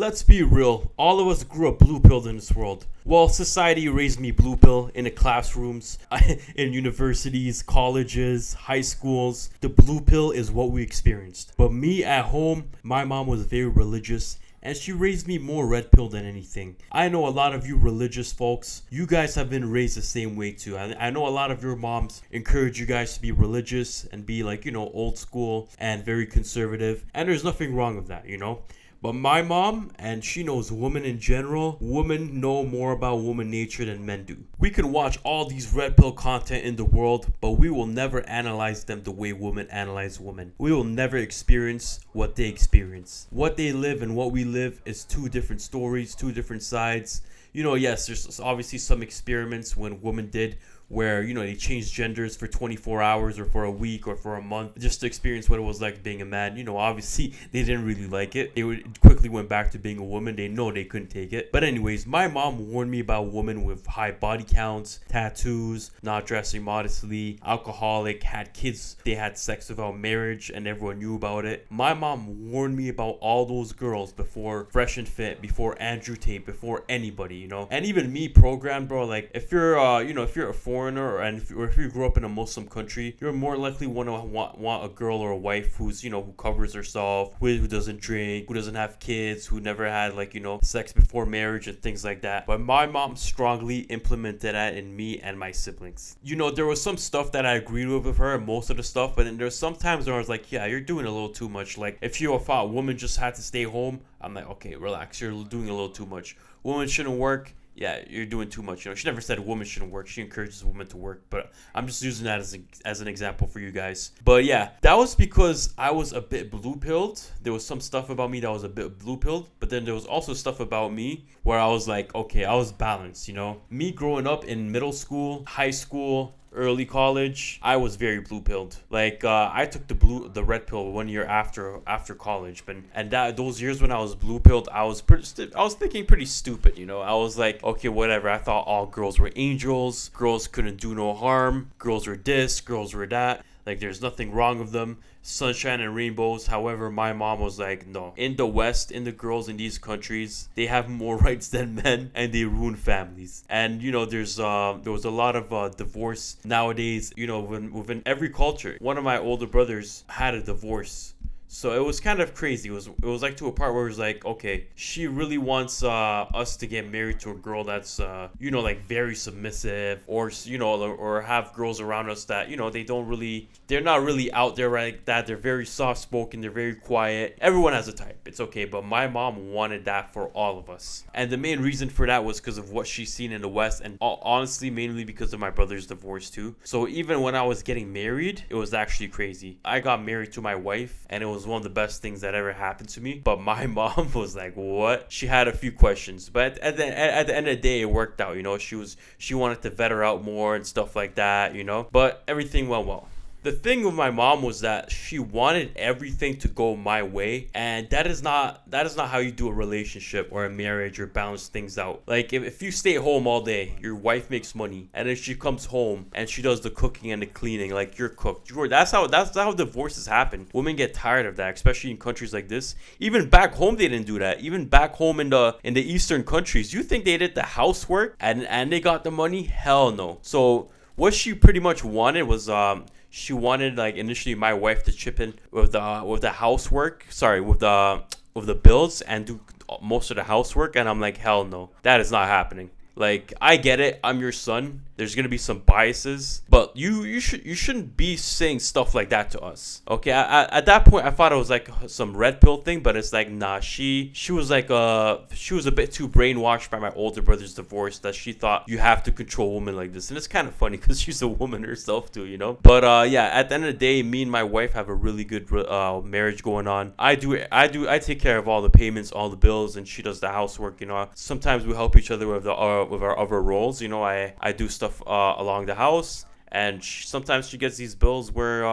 Let's be real, all of us grew up blue pilled in this world. Well, society raised me blue pill in the classrooms, in universities, colleges, high schools. The blue pill is what we experienced. But me at home, my mom was very religious and she raised me more red pill than anything. I know a lot of you religious folks, you guys have been raised the same way too. I know a lot of your moms encourage you guys to be religious and be like, old school and very conservative. And there's nothing wrong with that. But my mom, and she knows women in general, women know more about woman nature than men do. We can watch all these red pill content in the world, but we will never analyze them the way women analyze women. We will never experience what they experience. What they live and what we live is two different stories, two different sides. Yes, there's obviously some experiments when women did where, they changed genders for 24 hours or for a week or for a month just to experience what it was like being a man. Obviously they didn't really like it. They quickly went back to being a woman. They know they couldn't take it. But anyways, my mom warned me about women with high body counts, tattoos, not dressing modestly, alcoholic, had kids, they had sex without marriage and everyone knew about it. My mom warned me about all those girls before Fresh and Fit, before Andrew Tate, before anybody, and even me programmed, bro. Like if you're if you're a foreigner or if you grew up in a Muslim country, you're more likely want a girl or a wife who's who covers herself, who doesn't drink, who doesn't have kids, who never had sex before marriage and things like that. But my mom strongly implemented that in me and my siblings. There was some stuff that I agreed with her, most of the stuff, but then there's some times where I was like, yeah, you're doing a little too much. Like if you thought a woman just had to stay home, I'm like, okay, relax, you're doing a little too much. Women shouldn't work. Yeah, you're doing too much. She never said a woman shouldn't work. She encourages women to work, but I'm just using that as an example for you guys. But yeah, that was because I was a bit blue-pilled. There was some stuff about me that was a bit blue-pilled, but then there was also stuff about me where I was like, okay, I was balanced, Me growing up in middle school, high school, early college, I was very blue pilled. I took the red pill 1 year after college, and those years when I was blue pilled, I was thinking pretty stupid. I was like, okay, whatever. I thought all girls were angels, girls couldn't do no harm, girls were this, girls were that. Like there's nothing wrong with them. Sunshine and rainbows. However, my mom was like, no. In the West, in the girls in these countries, they have more rights than men and they ruin families. And there was a lot of divorce nowadays. Within every culture. One of my older brothers had a divorce. So it was kind of crazy. It was like to a part where it was like, okay, she really wants us to get married to a girl that's very submissive, or or have girls around us that they're not really out there like that. They're very soft spoken. They're very quiet. Everyone has a type. It's okay. But my mom wanted that for all of us, and the main reason for that was because of what she's seen in the West, and honestly, mainly because of my brother's divorce too. So even when I was getting married, it was actually crazy. I got married to my wife, and it was one of the best things that ever happened to me. But my mom was like, what? She had a few questions, but at the end of the day, it worked out. She wanted to vet her out more and stuff like that. But everything went well. The thing with my mom was that she wanted everything to go my way, and that is not how you do a relationship or a marriage or balance things out. Like if you stay home all day, your wife makes money, and then she comes home and she does the cooking and the cleaning, like you're cooked. That's how divorces happen. Women get tired of that, especially in countries like this. Even back home they didn't do that. Even back home in the eastern countries, you think they did the housework and they got the money? Hell no. So what she pretty much wanted was she wanted initially my wife to chip in with the housework, with the bills and do most of the housework, and I'm like, hell no, that is not happening. Like, I get it, I'm your son. There's gonna be some biases, but you shouldn't be saying stuff like that to us. Okay, at that point I thought it was like some red pill thing, but it's like, nah, she was like she was a bit too brainwashed by my older brother's divorce that she thought you have to control women like this. And it's kind of funny because she's a woman herself too, But yeah, at the end of the day, me and my wife have a really good marriage going on. I take care of all the payments, all the bills, and she does the housework. Sometimes we help each other with our other roles. I do stuff along the house, And sometimes she gets these bills where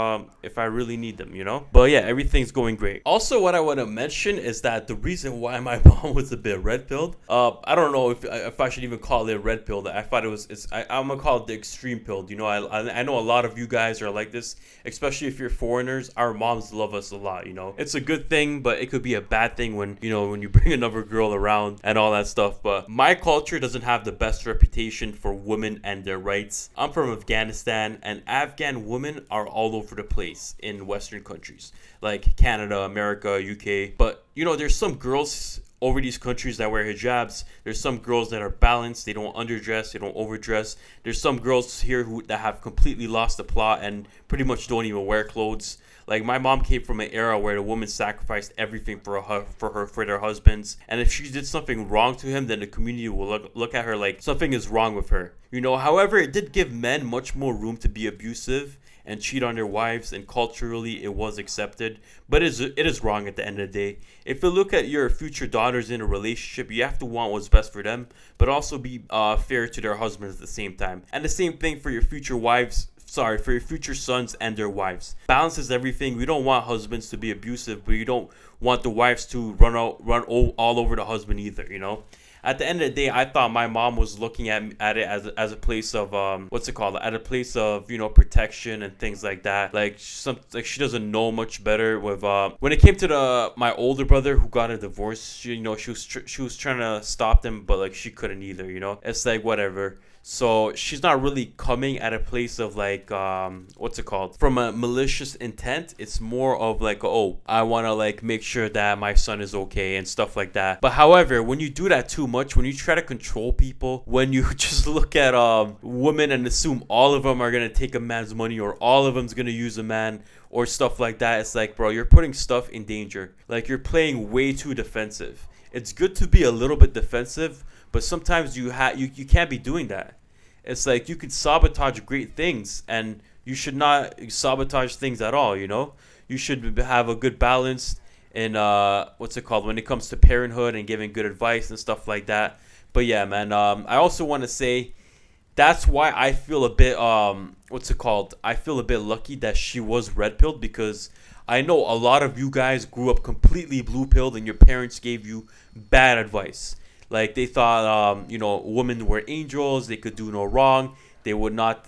if I really need them, But yeah, everything's going great. Also, what I want to mention is that the reason why my mom was a bit red pilled, I don't know if I should even call it red pilled. I thought I'm gonna call it the extreme pilled. I know a lot of you guys are like this, especially if you're foreigners. Our moms love us a lot. It's a good thing, but it could be a bad thing when you bring another girl around and all that stuff. But my culture doesn't have the best reputation for women and their rights. I'm from Afghanistan, and Afghan women are all over the place in Western countries like Canada, America, UK. But there's some girls over these countries that wear hijabs. There's some girls that are balanced. They don't underdress. They don't overdress. There's some girls here that have completely lost the plot and pretty much don't even wear clothes. Like, my mom came from an era where the woman sacrificed everything for their husbands, and if she did something wrong to him, then the community will look at her like something is wrong with her. However, it did give men much more room to be abusive and cheat on their wives, and culturally it was accepted. But it is wrong at the end of the day. If you look at your future daughters in a relationship, you have to want what's best for them, but also be fair to their husbands at the same time. And the same thing for your future for your future sons and their wives. Balance is everything. We don't want husbands to be abusive, but you don't want the wives to run all over the husband either, At the end of the day, I thought my mom was looking at it as a place of at a place of protection and things like that. Like she doesn't know much better with when it came to my older brother who got a divorce. She was trying to stop them, but like she couldn't either. It's like whatever. So she's not really coming at a place of like from a malicious intent. It's more of like, oh, I want to like make sure that my son is okay and stuff like that. But however, when you do that too much, when you try to control people, when you just look at women and assume all of them are gonna take a man's money or all of them's gonna use a man or stuff like that, it's like, bro, you're putting stuff in danger. Like, you're playing way too defensive. It's good to be a little bit defensive, but sometimes you can't be doing that. It's like you could sabotage great things, and you should not sabotage things at all. You should have a good balance in when it comes to parenthood and giving good advice and stuff like that. But yeah, man, I also want to say that's why I feel a bit I feel a bit lucky that she was red pilled, because I know a lot of you guys grew up completely blue pilled and your parents gave you bad advice. Like, they thought, women were angels. They could do no wrong. They would not,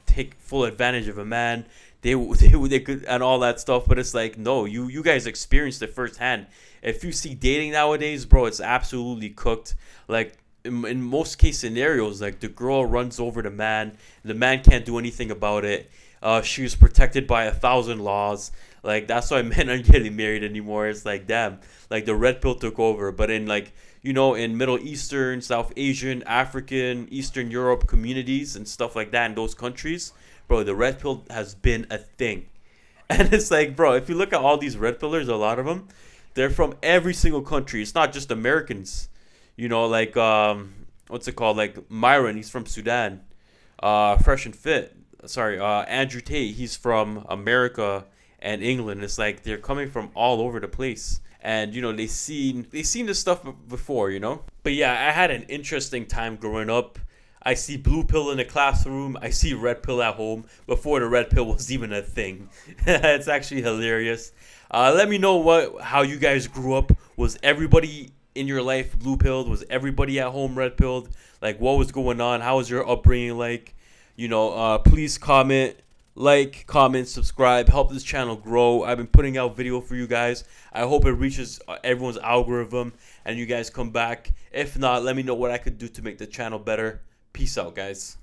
take full advantage of a man. They could, and all that stuff. But it's like, no, you guys experienced it firsthand. If you see dating nowadays, bro, it's absolutely cooked. Like, in most case scenarios, like, the girl runs over the man. The man can't do anything about it. She was protected by 1,000 laws. Like, that's why men aren't getting married anymore. It's like, damn, like the red pill took over. But in in Middle Eastern, South Asian, African, Eastern Europe communities and stuff like that in those countries, bro, the red pill has been a thing. And it's like, bro, if you look at all these red pillers, a lot of them, they're from every single country. It's not just Americans. Like, like Myron, he's from Sudan. Fresh and Fit. Andrew Tate, he's from America and England. It's like they're coming from all over the place, and they've seen this stuff before. But yeah, I had an interesting time growing up. I see blue pill in the classroom. I see red pill at home before the red pill was even a thing. It's actually hilarious. Let me know how you guys grew up. Was everybody in your life blue pilled? Was everybody at home red pilled? Like, what was going on? How was your upbringing like? Please comment, subscribe, help this channel grow. I've been putting out video for you guys. I hope it reaches everyone's algorithm and you guys come back. If not, let me know what I could do to make the channel better. Peace out, guys.